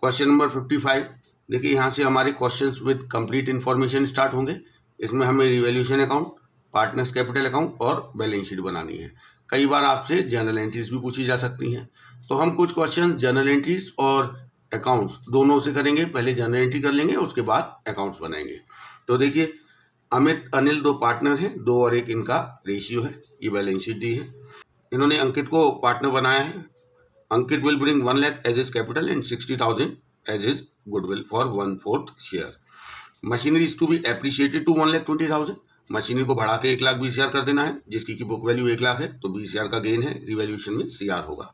Question number 55, देखिए यहाँ से हमारे questions with complete information start होंगे। इसमें हमें revaluation account, partners capital account और बैलेंस शीट बनानी है। कई बार आपसे जर्नल एंट्रीज भी पूछी जा सकती हैं, तो हम कुछ क्वेश्चन जर्नल एंट्रीज और अकाउंट्स दोनों से करेंगे। पहले जर्नल एंट्री कर लेंगे, उसके बाद अकाउंट्स बनाएंगे। तो देखिए, अमित अनिल दो पार्टनर हैं, 2 और 1 इनका रेशियो है। ये बैलेंस शीट दी है। इन्होंने अंकित को पार्टनर बनाया है। Ankit will bring 1 lakh as is capital and 60,000 as is goodwill for 1/4 share. Machinery is to be appreciated to 1,20,000। Machinery को बढ़ा के 1,20,000 कर देना है, जिसकी की बुक वैल्यू 1 लाख है, तो 20,000 का गेन है। रिवैल्यूएशन में CR होगा।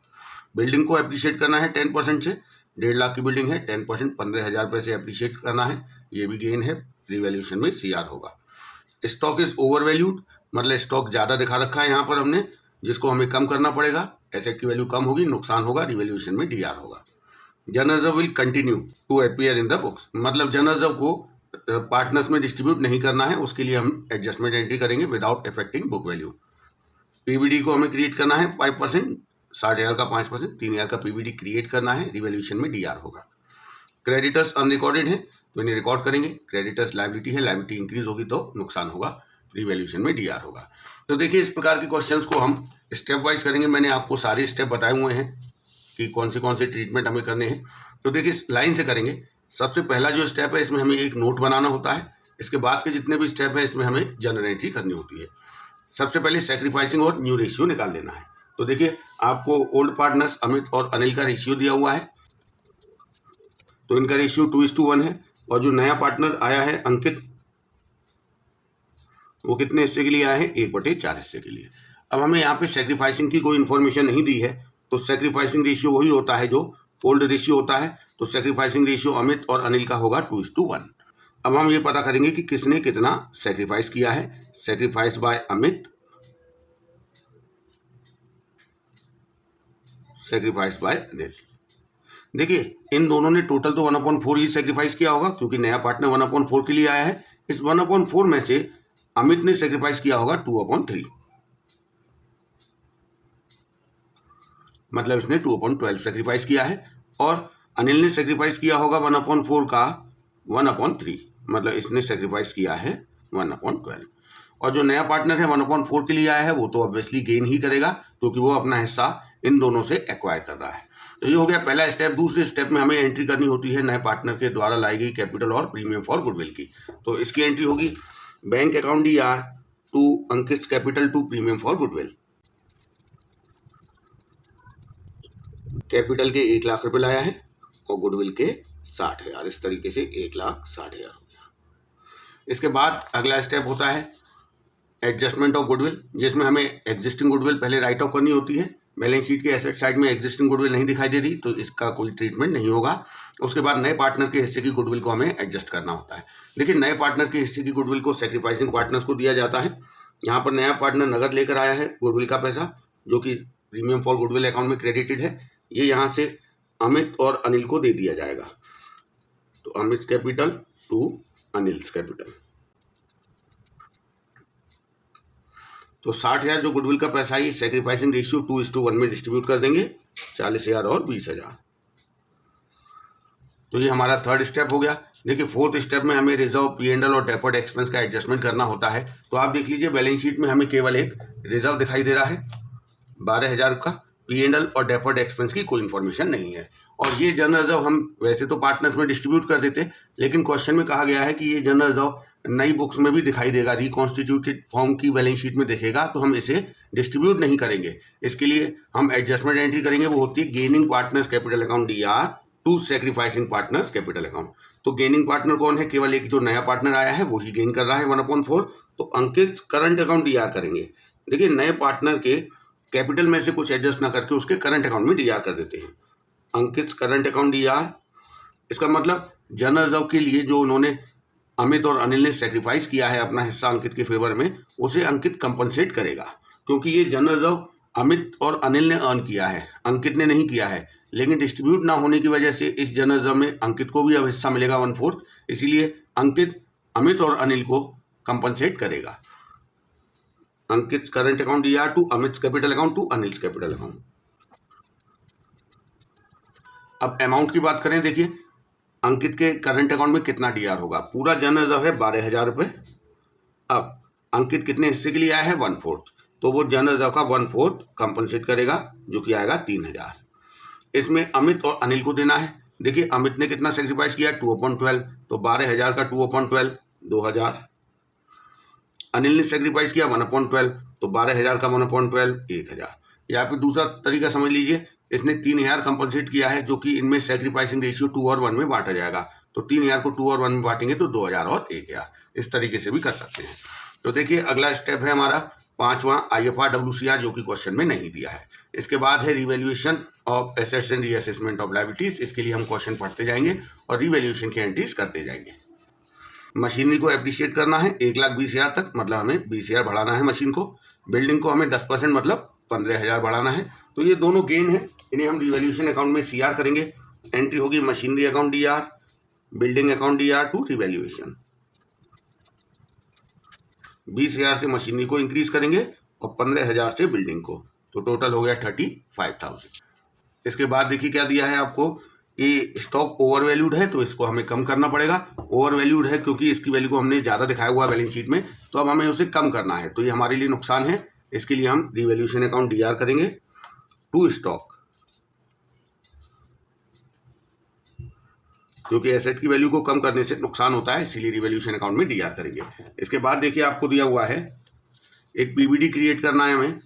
बिल्डिंग को एप्रिशिएट करना है 10% से। 1.5 लाख की बिल्डिंग है, 10% 15,000 रुपये से एप्रिशिएट करना है, ये भी गेन है। रिवैल्यूएशन में CR होगा। स्टॉक इज ओवर वैल्यूड, मतलब स्टॉक ज़्यादा दिखा रखा है यहाँ पर हमने, जिसको हमें कम करना पड़ेगा। एसेट की वैल्यू कम होगी, नुकसान होगा, रिवैल्यूएशन में DR होगा। General reserve will continue to appear in the books, मतलब जनरल रिजर्व को पार्टनर्स में डिस्ट्रीब्यूट नहीं करना है, उसके लिए हम एडजस्टमेंट एंट्री करेंगे without affecting book value. PBD को हमें क्रिएट करना है 5%, 60,000 का 5%, 3,000 का PBD क्रिएट करना है। रिवैल्यूएशन में DR होगा। क्रेडिटर्स अनरिकॉर्डेड है, तो इन्हें रिकॉर्ड करेंगे। क्रेडिटर्स लायबिलिटी है, लायबिलिटी इंक्रीज होगी तो नुकसान होगा, रिवैल्यूएशन में DR होगा। तो देखिए, इस प्रकार के क्वेश्चंस को हम स्टेप वाइज करेंगे। मैंने आपको सारे स्टेप बताए हुए हैं कि कौन से ट्रीटमेंट हमें करने हैं। तो देखिए, लाइन से करेंगे। सबसे पहला जो स्टेप है, इसमें हमें एक नोट बनाना होता है। इसके बाद के जितने भी स्टेप है, इसमें हमें जनरल एंट्री करनी होती है। सबसे पहले सैक्रिफाइसिंग और न्यू रेशियो निकाल लेना है। तो देखिए, आपको ओल्ड पार्टनर्स अमित और अनिल का रेशियो दिया हुआ है, तो इनका रेशियो 2:1 है। और जो नया पार्टनर आया है अंकित, वो कितने हिस्से के लिए आया है? 1/4 हिस्से के लिए। अब हमें यहाँ पे सैक्रिफाइसिंग की कोई इन्फॉर्मेशन नहीं दी है, तो सैक्रिफाइसिंग रेशियो वही होता है जो ओल्ड रेशियो होता है। तो सैक्रिफाइसिंग रेशियो अमित और अनिल का होगा 2:1। अब हम ये पता करेंगे कि किसने कितना सैक्रिफाइस किया है। Sacrifice by Amit, sacrifice by Anil. देखिए, इन दोनों ने टोटल तो 1/4 ही सैक्रिफाइस किया होगा, क्योंकि नया पार्टनर 1/4 के लिए आया है। इस 1/4 में से अमित ने सैक्रिफाइस किया होगा 2/3, मतलब इसने 2/12 सैक्रिफाइस किया है। और अनिल ने सैक्रिफाइस किया होगा 1/4 का 1/3, मतलब इसने सैक्रिफाइस किया है 1/12। और जो नया पार्टनर है 1/4 के लिए आया है, वो तो ऑब्वियसली गेन ही करेगा, क्योंकि वो अपना हिस्सा इन दोनों से एक्वायर कर रहा है। तो ये हो गया पहला स्टेप। दूसरे स्टेप में हमें एंट्री करनी होती है नए पार्टनर के द्वारा लाई गई कैपिटल और प्रीमियम फॉर गुडविल की। तो इसकी एंट्री होगी bank account DR to Ankit capital to premium for goodwill. Capital के 1 लाख रुपए लाया है और गुडविल के 60,000। इस तरीके से 1,60,000 हो गया। इसके बाद अगला स्टेप होता है एडजस्टमेंट ऑफ गुडविल, जिसमें हमें एग्जिस्टिंग गुडविल पहले राइट ऑफ करनी होती है। बैलेंस शीट के एसेट साइड में एग्जिस्टिंग गुडविल नहीं दिखाई दे रही, तो इसका कोई ट्रीटमेंट नहीं होगा। उसके बाद नए पार्टनर के हिस्से की गुडविल को हमें एडजस्ट करना होता है। देखिए, नए पार्टनर के हिस्से की गुडविल को सैक्रिफाइसिंग पार्टनर्स को दिया जाता है। यहाँ पर नया पार्टनर नगद लेकर आया है गुडविल का पैसा, जो कि प्रीमियम फॉर गुडविल अकाउंट में क्रेडिटेड है। ये यहाँ से अमित और अनिल को दे दिया जाएगा। तो Amit capital to Anil's capital. तो 60,000 जो गुडविल का पैसा है, सैक्रिफाइसिंग रेशियो 2:1 में डिस्ट्रीब्यूट कर देंगे, 40,000 और 20,000। तो ये हमारा थर्ड स्टेप हो गया। देखिए, फोर्थ स्टेप में हमें रिजर्व, P&L और डेफर्ड एक्सपेंस का एडजस्टमेंट करना होता है। तो आप देख लीजिए, बैलेंस शीट में हमें केवल एक रिजर्व दिखाई दे रहा है 12,000 का। P&L और डेफर्ड एक्सपेंस की कोई इन्फॉर्मेशन नहीं है। और ये जनरल रिजर्व हम वैसे तो पार्टनर्स में डिस्ट्रीब्यूट कर देते, लेकिन क्वेश्चन में कहा गया है कि ये जनरल रिजर्व नई बुक्स में भी दिखाई देगा, रिकॉन्स्टिट्यूटेड फॉर्म की बैलेंस शीट में दिखेगा, तो हम इसे डिस्ट्रीब्यूट नहीं करेंगे। इसके लिए हम एडजस्टमेंट एंट्री करेंगे, वो होती है gaining partners capital account DR to sacrificing partners capital account. तो गेनिंग पार्टनर कौन है? केवल एक जो नया पार्टनर आया है वो ही गेन कर रहा है 1/4। तो अंकित करंट अकाउंट DR करेंगे। देखिए, नए पार्टनर के कैपिटल में से कुछ एडजस्ट ना करके उसके करंट अकाउंट में DR कर देते हैं। अंकित करंट अकाउंट DR, इसका मतलब जनरल रिजर्व के लिए जो उन्होंने अमित और अनिल ने सेक्रीफाइस किया है अपना हिस्सा अंकित के फेवर में, उसे अंकित कंपनसेट करेगा, क्योंकि ये जनरल रिजर्व अमित और अनिल ने अर्न किया है, अंकित ने नहीं किया है। लेकिन डिस्ट्रीब्यूट ना होने की वजह से इस जनरल रिजर्व में अंकित को भी अब हिस्सा मिलेगा 1/4, इसीलिए अंकित अमित और अनिल को कंपनसेट करेगा। Ankit current account DR to Amit capital account to Anil's capital account. अब अमाउंट की बात करें, देखिए अंकित के करंट अकाउंट में कितना डीआर होगा। पूरा जनरल रिजर्व है 12,000 रुपये। अब अंकित कितने हिस्से के लिए आया है 1/4, तो वो जनरल रिजर्व का 1/4 कंपनसेट करेगा, जो कि आएगा 3,000। इसमें अमित और अनिल को देना है। देखिए अमित ने कितना सेक्रीफाइस किया 2/12, तो 12,000 का 2/12 2,000। अनिल ने सेक्रीफाइस किया 1/12, तो 12,000 का 1/12 1,000। या फिर दूसरा तरीका समझ लीजिए, इसने 3,000 कंपनसेट किया है, जो कि इनमें सेक्रीफाइसिंग रेशियो 2 और 1 में बांटा जाएगा। तो 3,000 को 2 और 1 में बांटेंगे तो 2,000 और 1,000। इस तरीके से भी कर सकते हैं। तो देखिए अगला स्टेप है हमारा 5वां IFR WCR, जो कि क्वेश्चन में नहीं दिया है। इसके बाद है revaluation of assets and reassessment of liabilities. इसके लिए हम क्वेश्चन पढ़ते जाएंगे और रिवैल्यूएशन की एंट्रीज करते जाएंगे। मशीनरी को एप्रिशिएट करना है 1,20,000 तक, मतलब हमें 20,000 बढ़ाना है मशीन को। बिल्डिंग को हमें 10% मतलब 15,000 बढ़ाना है। तो ये दोनों गेन है, इन्हें हम रिवैल्यूएशन अकाउंट में CR करेंगे। एंट्री होगी machinery account DR, building account DR to revaluation. 20,000 से मशीनरी को इंक्रीज करेंगे और 15,000 से बिल्डिंग को, तो टोटल हो गया 35,000। इसके बाद देखिए क्या दिया है आपको कि स्टॉक ओवर वैल्यूड है, तो इसको हमें कम करना पड़ेगा। ओवर वैल्यूड है क्योंकि इसकी वैल्यू को हमने ज़्यादा दिखाया हुआ है बैलेंस शीट में, तो अब हमें उसे कम करना है, तो ये हमारे लिए नुकसान है। इसके लिए हम रिवैल्यूएशन अकाउंट DR करेंगे टू स्टॉक, क्योंकि एसेट की वैल्यू को कम करने से नुकसान होता है, इसीलिए रिवैल्यूएशन अकाउंट में DR करेंगे। इसके बाद देखिए आपको दिया हुआ है एक PBD क्रिएट करना है हमें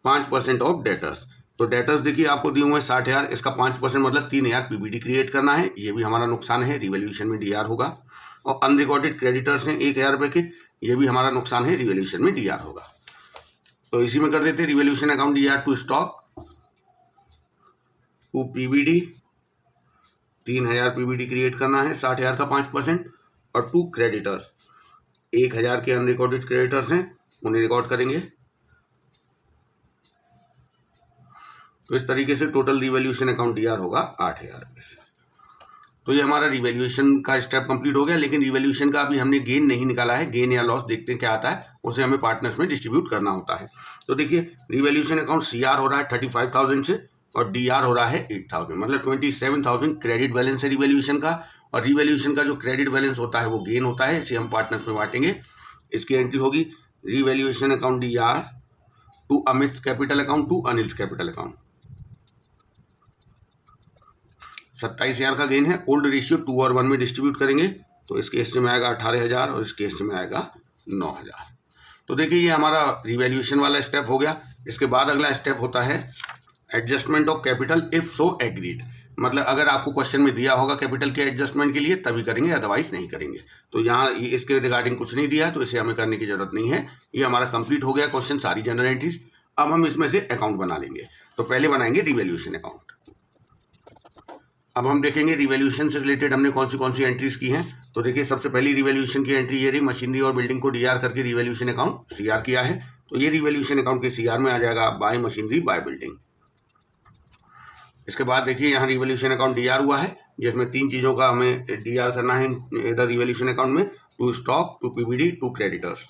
5% ऑफ डेटर्स। तो डेटर्स देखिए आपको दिए हुए हैं 60,000, इसका 5% मतलब 3,000 PBD क्रिएट करना है। ये भी हमारा नुकसान है, रिवैल्यूएशन में DR होगा। और अनरिकॉर्डेड क्रेडिटर्स हैं 1,000 रुपये के, ये भी हमारा नुकसान है, रिवैल्यूएशन में DR होगा। तो इसी में कर देते हैं revaluation account DR to stock to PBD। 3,000 PBD create करना है, 60,000 का 5%। और टू क्रेडिटर्स 1,000 के अनरिकॉर्डेड क्रेडिटर्स हैं, उन्हें रिकॉर्ड करेंगे। तो इस तरीके से टोटल रिवैल्यूएशन अकाउंट DR होगा 8,000 रुपये से। तो ये हमारा रिवैल्यूएशन का स्टेप कंप्लीट हो गया, लेकिन रिवैल्यूएशन का अभी हमने गेन नहीं निकाला है। गेन या लॉस देखते हैं क्या आता है, उसे हमें पार्टनर्स में डिस्ट्रीब्यूट करना होता है। तो देखिए रिवैल्यूएशन अकाउंट CR हो रहा है 35,000 से और DR हो रहा है 8,000, मतलब 27,000 क्रेडिट बैलेंस है रिवैल्यूएशन का। और रिवैल्यूएशन का जो क्रेडिट बैलेंस होता है वो गेन होता है, इसे हम पार्टनर्स में बांटेंगे। इसकी एंट्री होगी revaluation account DR to Amit capital account to Anil's capital account. 27,000 का गेन है। ओल्ड रेशियो 2 और 1 में डिस्ट्रीब्यूट करेंगे, तो इसके हिस्से में आएगा 18,000 और इसके हिस्से में आएगा 9,000। तो देखिए ये हमारा रिवैल्यूएशन वाला स्टेप हो गया। इसके बाद अगला स्टेप होता है adjustment of capital if so agreed, मतलब अगर आपको क्वेश्चन में दिया होगा कैपिटल के एडजस्टमेंट के लिए तभी करेंगे, अदरवाइज नहीं करेंगे। तो यहाँ इसके रिगार्डिंग कुछ नहीं दिया है, तो इसे हमें करने की जरूरत नहीं है। ये हमारा कंप्लीट हो गया क्वेश्चन, सारी जनरल एंट्रीज। अब हम इसमें से अकाउंट बना लेंगे। तो पहले बनाएंगे रिवैल्यूएशन अकाउंट। अब हम देखेंगे रिवैल्यूएशन से रिलेटेड हमने कौन सी एंट्रीज की हैं। तो देखिए सबसे पहली रिवैल्यूएशन की एंट्री ये रही, मशीनरी और बिल्डिंग को DR करके रिवैल्यूएशन अकाउंट CR किया है। तो ये रिवैल्यूएशन अकाउंट के CR में आ जाएगा बाय मशीनरी बाय बिल्डिंग। इसके बाद देखिए यहाँ रिवैल्यूएशन अकाउंट DR हुआ है, जिसमें 3 चीज़ों का हमें DR करना है इधर रिवैल्यूएशन अकाउंट में, to stock, to PBD, to creditors.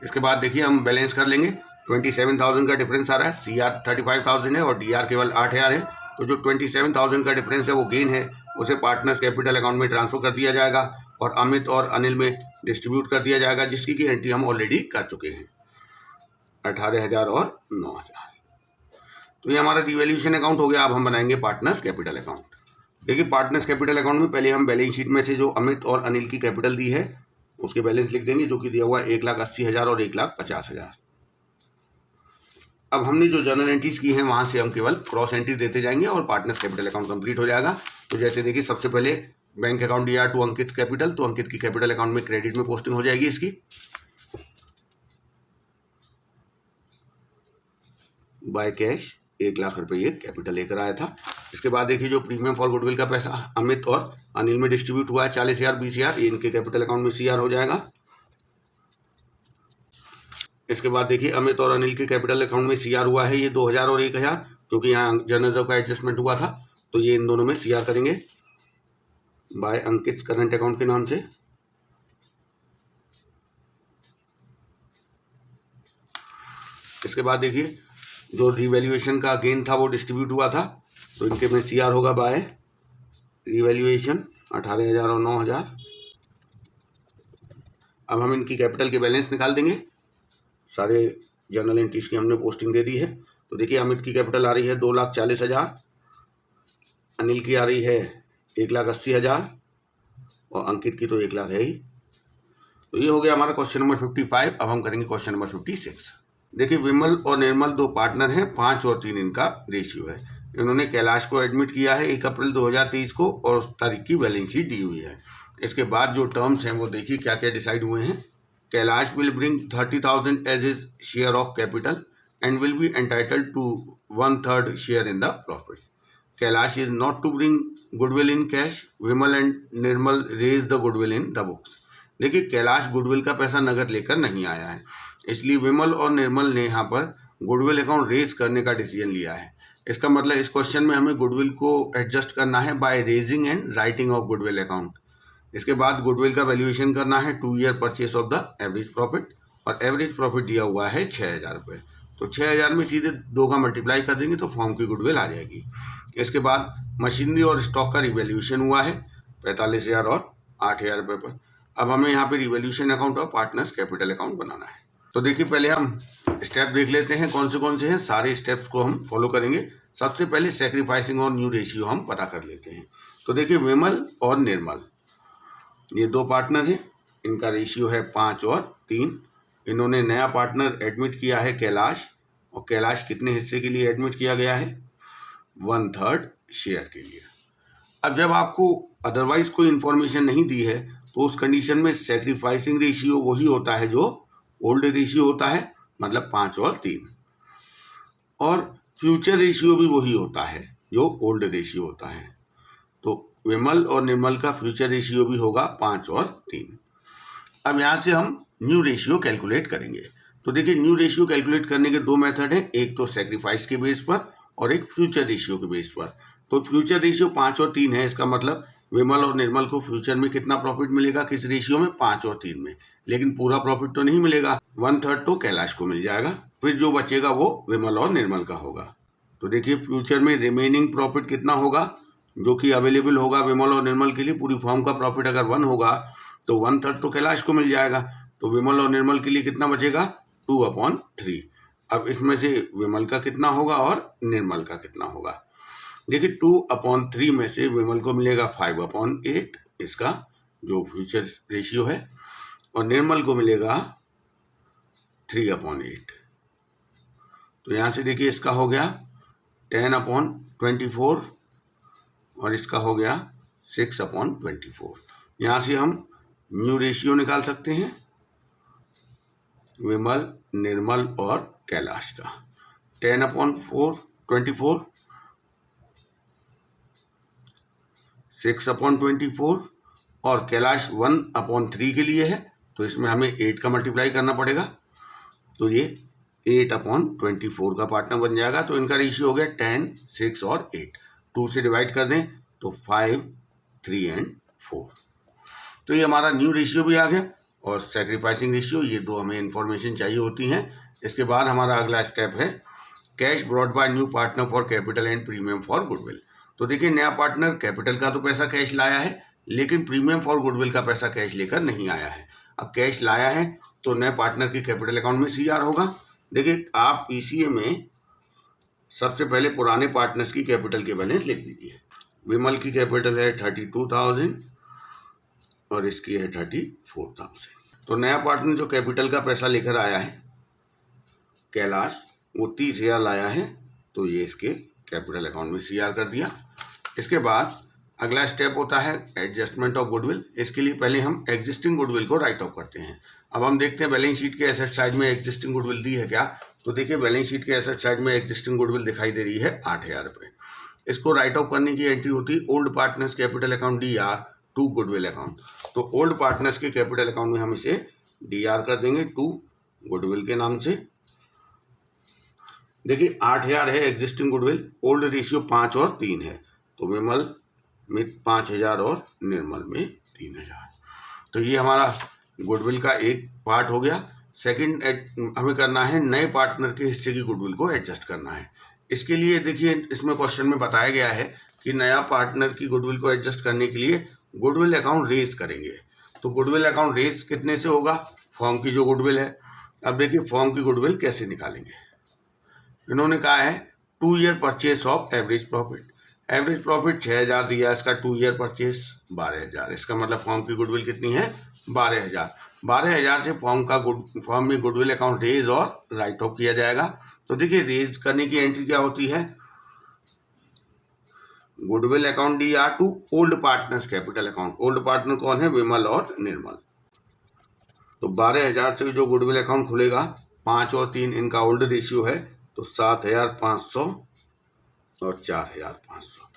इसके बाद देखिए हम बैलेंस कर लेंगे। 27,000 का डिफरेंस आ रहा है, CR 35,000 है और DR केवल 8,000 है। तो जो 27,000 का डिफरेंस है वो गेन है, उसे पार्टनर्स कैपिटल अकाउंट में ट्रांसफर कर दिया जाएगा और अमित और अनिल में डिस्ट्रीब्यूट कर दिया जाएगा, जिसकी की एंट्री हम ऑलरेडी कर चुके हैं 18,000 और 9,000। तो ये हमारा रिवैल्यूएशन अकाउंट हो गया। अब हम बनाएंगे पार्टनर्स कैपिटल अकाउंट। देखिए पार्टनर्स कैपिटल अकाउंट में पहले हम बैलेंस शीट में से जो अमित और अनिल की कैपिटल दी है उसके बैलेंस लिख देंगे, जो कि दिया हुआ है 1,80,000 और 1,50,000। अब हमने जो जर्नल एंट्रीज की हैं वहाँ से हम केवल क्रॉस एंट्री देते जाएंगे और पार्टनर्स कैपिटल अकाउंट कंप्लीट हो जाएगा। तो जैसे देखिए सबसे पहले bank account DR to Ankit capital, तो अंकित की कैपिटल अकाउंट में क्रेडिट में पोस्टिंग हो जाएगी इसकी। बाय कैश 1,00,000 रुपये ये कैपिटल लेकर आया था। इसके बाद देखिए जो प्रीमियम फॉर गुडविल का पैसा अमित और अनिल में डिस्ट्रीब्यूट हुआ है 40,000 20,000, ये इनके कैपिटल अकाउंट में CR हो जाएगा। इसके बाद देखिए अमित और अनिल के कैपिटल अकाउंट में CR हुआ है ये 2,000 और 1,000, क्योंकि यहाँ जनरल रिजर्व का एडजस्टमेंट हुआ था, तो ये इन दोनों में CR करेंगे बाय अंकित करंट अकाउंट के नाम से। इसके बाद देखिए जो रिवैल्यूएशन का गेन था वो डिस्ट्रीब्यूट हुआ था, तो इनके में CR होगा बाय रिवैल्यूएशन 18,000 और 9,000। अब हम इनकी कैपिटल के बैलेंस निकाल देंगे। सारे जर्नल एंट्रीज की हमने पोस्टिंग दे दी है। तो देखिए अमित की कैपिटल आ रही है 2,40,000, अनिल की आ रही है 1,80,000 और अंकित की तो 1 लाख है ही। तो ये हो गया हमारा क्वेश्चन नंबर 55। अब हम करेंगे क्वेश्चन नंबर 56। देखिए विमल और निर्मल 2 पार्टनर हैं, 5 और 3 इनका रेशियो है। इन्होंने कैलाश को एडमिट किया है 1 अप्रैल 2023 को और उस तारीख की बैलेंस शीट दी हुई है। इसके बाद जो टर्म्स हैं वो देखिए क्या क्या डिसाइड हुए हैं। Kailash will bring 30,000 as his share of capital and will be entitled to 1/3 share in the profit. Kailash is not to bring goodwill in cash. Vimal and Nirmal raise the goodwill in the books. देखिए Kailash goodwill का पैसा नगद लेकर नहीं आया है, इसलिए विमल और निर्मल ने यहाँ पर गुडविल अकाउंट रेज करने का डिसीजन लिया है। इसका मतलब इस क्वेश्चन में हमें गुडविल को एडजस्ट करना है by raising and writing of goodwill account. इसके बाद गुडविल का वैल्यूएशन करना है 2 year purchase of the average profit, और एवरेज प्रॉफिट दिया हुआ है 6,000 रुपये। तो 6,000 में सीधे 2 का मल्टीप्लाई कर देंगे तो फॉर्म की गुडविल आ जाएगी। इसके बाद मशीनरी और स्टॉक का रिवैल्यूएशन हुआ है 45,000 और 8,000 रुपये पर। अब हमें यहाँ पे रिवैल्यूएशन अकाउंट और पार्टनर्स कैपिटल अकाउंट बनाना है। तो देखिए पहले हम स्टेप देख लेते हैं कौन से हैं। सारे स्टेप्स को हम फॉलो करेंगे। सबसे पहले सैक्रिफाइसिंग और न्यू रेशियो हम पता कर लेते हैं। तो देखिए विमल और निर्मल ये 2 पार्टनर हैं, इनका रेशियो है 5 और 3। इन्होंने नया पार्टनर एडमिट किया है कैलाश, और कैलाश कितने हिस्से के लिए एडमिट किया गया है? 1/3 शेयर के लिए। अब जब आपको अदरवाइज कोई इंफॉर्मेशन नहीं दी है तो उस कंडीशन में सैक्रिफाइसिंग रेशियो वही होता है जो ओल्ड रेशियो होता है, मतलब 5 और 3, और फ्यूचर रेशियो भी वही होता है जो ओल्ड रेशियो होता है। तो विमल और निर्मल का फ्यूचर रेशियो भी होगा 5 और 3। अब यहाँ से हम न्यू रेशियो कैलकुलेट करेंगे। तो देखिए न्यू रेशियो कैलकुलेट करने के 2 मेथड हैं, एक तो सैक्रिफाइस के बेस पर और एक फ्यूचर रेशियो के बेस पर। तो फ्यूचर रेशियो 5 और 3 है, इसका मतलब विमल और निर्मल को फ्यूचर में कितना प्रॉफिट मिलेगा, किस रेशियो में? 5 और 3 में। लेकिन पूरा प्रॉफिट तो नहीं मिलेगा, 1/3 तो कैलाश को मिल जाएगा, फिर जो बचेगा वो विमल और निर्मल का होगा। तो देखिए फ्यूचर में रिमेनिंग प्रॉफिट कितना होगा जो कि अवेलेबल होगा विमल और निर्मल के लिए। पूरी फॉर्म का प्रॉफिट अगर 1 होगा तो 1/3 तो कैलाश को मिल जाएगा, तो विमल और निर्मल के लिए कितना बचेगा? 2/3। अब इसमें से विमल का कितना होगा और निर्मल का कितना होगा? देखिए 2/3 में से विमल को मिलेगा 5/8, इसका जो फ्यूचर रेशियो है, और निर्मल को मिलेगा 3/8। तो यहाँ से देखिए इसका हो गया 10/24 और इसका हो गया 6/24। यहाँ से हम न्यू रेशियो निकाल सकते हैं विमल, निर्मल और कैलाश का। 10/24, 6/24, और कैलाश 1/3 के लिए है तो इसमें हमें 8 का मल्टीप्लाई करना पड़ेगा, तो ये 8/24 का पार्टनर बन जाएगा। तो इनका रेशियो हो गया 10, 6 और 8। 2 से डिवाइड कर दें तो 5, 3 एंड 4। तो ये हमारा न्यू रेशियो भी आ गया और सैक्रिफाइसिंग रेशियो, ये 2 हमें इन्फॉर्मेशन चाहिए होती हैं। इसके बाद हमारा अगला स्टेप है cash brought by new partner for capital and premium for goodwill. तो देखिए नया पार्टनर कैपिटल का तो पैसा कैश लाया है, लेकिन प्रीमियम फॉर गुडविल का पैसा कैश लेकर नहीं आया है। अब कैश लाया है तो नए पार्टनर के कैपिटल अकाउंट में CR होगा। देखिए आप PCA में सबसे पहले पुराने पार्टनर्स की कैपिटल के बैलेंस लिख दीजिए। विमल की कैपिटल है 32,000 और इसकी है 34,000। तो नया पार्टनर जो कैपिटल का पैसा लेकर आया है कैलाश, वो 30,000 लाया है, तो ये इसके कैपिटल अकाउंट में CR कर दिया। इसके बाद अगला स्टेप होता है एडजस्टमेंट ऑफ गुडविल। इसके लिए पहले हम एग्जिस्टिंग गुडविल को राइट ऑफ करते हैं। अब हम देखते हैं बैलेंस शीट के एसेट साइड में एग्जिस्टिंग गुडविल दी है क्या। तो देखिए बैलेंस शीट के एसेट साइड में एग्जिस्टिंग गुडविल दिखाई दे रही है 8,000 रुपये। इसको राइट ऑफ करने की एंट्री होती है old partners capital account DR to goodwill account. तो ओल्ड पार्टनर्स के कैपिटल अकाउंट में हम इसे DR कर देंगे टू गुडविल के नाम से। देखिए 8,000 है एग्जिस्टिंग गुडविल, ओल्ड रेशियो 5 और 3 है, तो विमल में 5,000 और निर्मल में 3,000। तो ये हमारा गुडविल का एक पार्ट हो गया। सेकंड हमें करना है नए पार्टनर के हिस्से की गुडविल को एडजस्ट करना है। इसके लिए देखिए इसमें क्वेश्चन में बताया गया है कि नया पार्टनर की गुडविल को एडजस्ट करने के लिए गुडविल अकाउंट रेज करेंगे। तो गुडविल अकाउंट रेज कितने से होगा? फर्म की जो गुडविल है। अब देखिए फर्म की गुडविल कैसे निकालेंगे। इन्होंने कहा है 2 year purchase of average profit. Average profit 6000 दिया, इसका 2 ईयर परचेस 12000। इसका मतलब फर्म की गुडविल कितनी है? 12000। 12000 से फर्म में गुडविल अकाउंट रेज और राइट ऑफ किया जाएगा। तो देखिए रेज करने की एंट्री क्या होती है? Goodwill account DR to old partners capital account. Old partner कौन है? विमल और निर्मल। तो 12000 से जो गुडविल अकाउंट खुलेगा, 5 और 3 इनका ओल्ड रेशियो है, तो 7500 और 4500।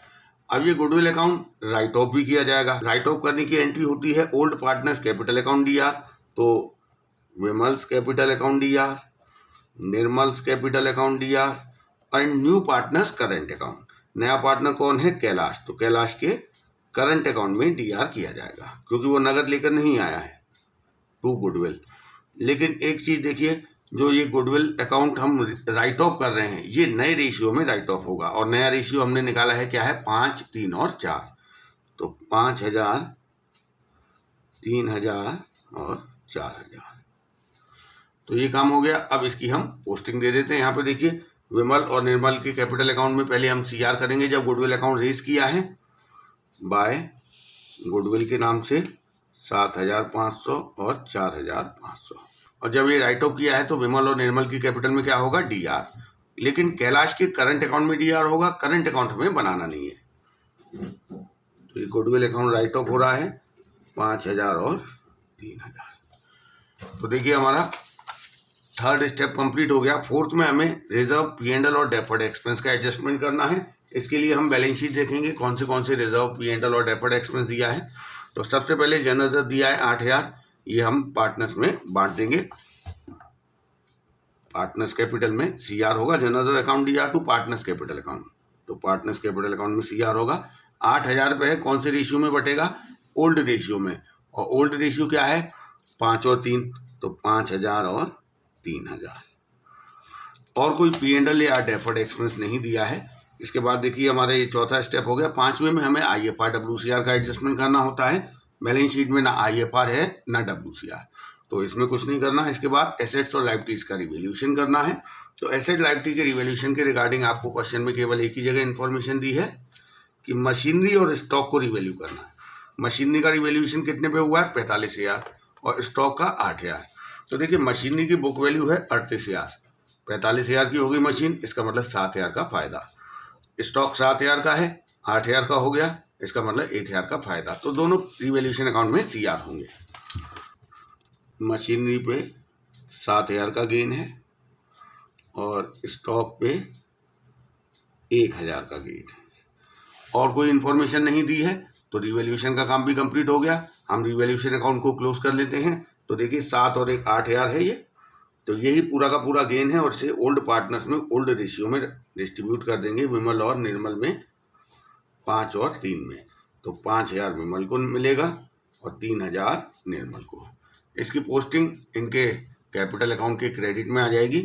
अब ये गुडविल अकाउंट राइट ऑफ भी किया जाएगा। राइट ऑफ करने की एंट्री होती है old partners capital account DR। तो Vimal's capital account DR, Nirmal's capital account DR and new partners current account. नया पार्टनर कौन है? कैलाश। तो कैलाश के करंट अकाउंट में DR किया जाएगा, क्योंकि वो नगद लेकर नहीं आया है टू गुडविल। लेकिन एक चीज देखिए, जो ये गुडविल अकाउंट हम राइट ऑफ कर रहे हैं, ये नए रेशियो में राइट ऑफ होगा। और नया रेशियो हमने निकाला है क्या है? 5, 3 और 4। तो 5000, 3000 और 4000। तो ये काम हो गया। अब इसकी हम पोस्टिंग दे देते हैं। यहाँ पे देखिए विमल और निर्मल के कैपिटल अकाउंट में पहले हम CR करेंगे जब गुडविल अकाउंट रेज किया है, बाय गुडविल के नाम से 7500 और 4500। और जब ये राइट ऑफ किया है तो विमल और निर्मल की कैपिटल में क्या होगा? DR। लेकिन कैलाश के करंट अकाउंट में DR होगा, करंट अकाउंट हमें बनाना नहीं है। तो ये गुडविल अकाउंट राइट ऑफ हो रहा है 5000 और 3000। तो देखिए हमारा थर्ड स्टेप कंप्लीट हो गया। फोर्थ में हमें रिजर्व, P&L और डेफर्ड एक्सपेंस का एडजस्टमेंट करना है। इसके लिए हम बैलेंस शीट देखेंगे कौन से रिजर्व, P&L और डेफर्ड एक्सपेंस दिया है। तो सबसे पहले जनरल रिजर्व दिया है 8000। ये हम पार्टनर्स में बांट देंगे। पार्टनर्स कैपिटल में CR होगा, general reserve account DR to partners capital account. तो पार्टनर्स कैपिटल अकाउंट में CR होगा। 8000 पे है, कौन से रेशियो में बटेगा? ओल्ड रेशियो में। और ओल्ड रेशियो क्या है? 5 और 3। तो 5000 और 3000। और कोई P&L या डेफर्ड एक्सपेंस नहीं दिया है। इसके बाद देखिए हमारा ये चौथा स्टेप हो गया। 5वें में हमें IFR WCR का एडजस्टमेंट करना होता है। बैलेंस शीट में ना IFR है ना WCR, तो इसमें कुछ नहीं करना। इसके बाद एसेट्स और लायबिलिटीज का रिवैल्यूएशन करना है। तो एसेट लायबिलिटी के रिवैल्यूएशन के रिगार्डिंग आपको क्वेश्चन में केवल एक ही जगह इन्फॉर्मेशन दी है कि मशीनरी और स्टॉक को रिवैल्यू करना है। मशीनरी का रिवैल्यूएशन कितने पे हुआ है? 45000 और स्टॉक का 8000। तो देखिए मशीनरी की बुक वैल्यू है 38000, 45000 की होगी मशीन, इसका मतलब 7000 का फायदा। स्टॉक 7000 का है, 8000 का हो गया, इसका मतलब 1000 का फायदा। तो दोनों रिवैल्यूएशन अकाउंट में CR होंगे। मशीनरी पे 7000 का गेन है और स्टॉक पे 1000 का गेन है। और कोई इन्फॉर्मेशन नहीं दी है, तो रिवैल्यूएशन का काम भी कंप्लीट हो गया। हम रिवैल्यूएशन अकाउंट को क्लोज कर लेते हैं। तो देखिए 7 और 1 8000 है ये। तो यही पूरा का पूरा गेन है और इसे ओल्ड पार्टनर्स में ओल्ड रेशियो में डिस्ट्रीब्यूट कर देंगे, विमल और निर्मल में 5 और 3 में। तो 5000 विमल को मिलेगा और 3000 निर्मल को। इसकी पोस्टिंग इनके कैपिटल अकाउंट के क्रेडिट में आ जाएगी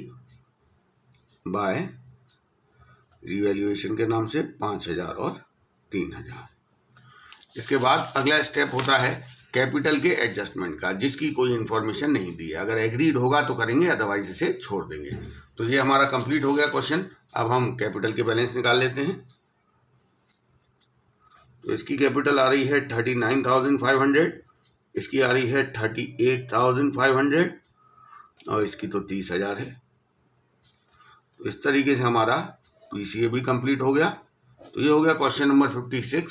बाय रिवैल्यूएशन के नाम से 5000 और 3000। इसके बाद अगला स्टेप होता है कैपिटल के एडजस्टमेंट का, जिसकी कोई इन्फॉर्मेशन नहीं दी है। अगर एग्रीड होगा तो करेंगे, अदरवाइज इसे छोड़ देंगे। तो ये हमारा कंप्लीट हो गया क्वेश्चन। अब हम कैपिटल के बैलेंस निकाल लेते हैं। तो इसकी कैपिटल आ रही है 39,500, इसकी आ रही है 38,500 और इसकी तो 30,000 है। तो इस तरीके से हमारा PCA भी कंप्लीट हो गया। तो ये हो गया क्वेश्चन नंबर 56।